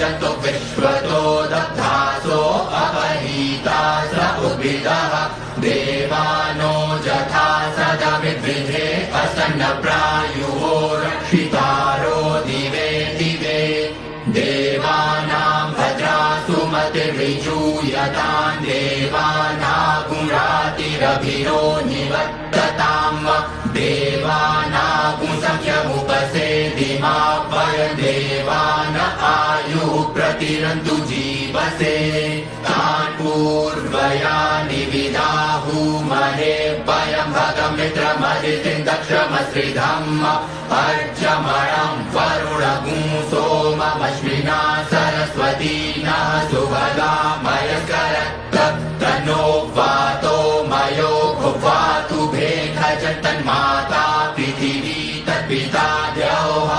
जन्तु विश्वतो दग्धासो अपहीता स उद्भिदः देवानो जथा सदमिद्विधे असन्नप्रायुः रक्षितारो दिवे दिवे देवानां भद्रासु मतिर्विजूयतां देवानागुरातिरभिरो निवर्तताम् देवानागुसंख्यमुपसेदिमा वयं देवान आयुः प्रतिरन्तु जीवसे तान् पूर्वयानि विदाहुमहे वयं भगमित्रमदितिं दक्षमश्रिधम् अर्चमणं वरुणगुं सोममश्विना सरस्वती नः सुभगा मयस्करत् तन्नो वातो मयो भुवातु भेखजन्तन्माता पृथिवी तत्पिता द्यौः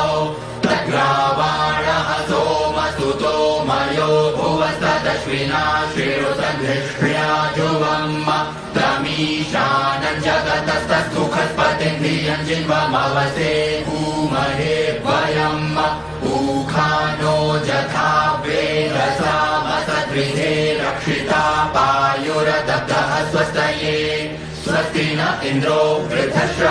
तद्ग्रावाणः सोमसुतो मयो भुवस्तदश्विना श्रीरुतघृष्ण्या ध्रुवम् तमीशानं जगतस्तत्सुखस्पतिन्द्रियं जिन्वमवसे भूमहे वयम् ऊखानो जथा वेदसामसद्विधे रक्षिता पायुरदब्धः स्वस्तये स्वस्ति न इन्द्रो वृद्धश्र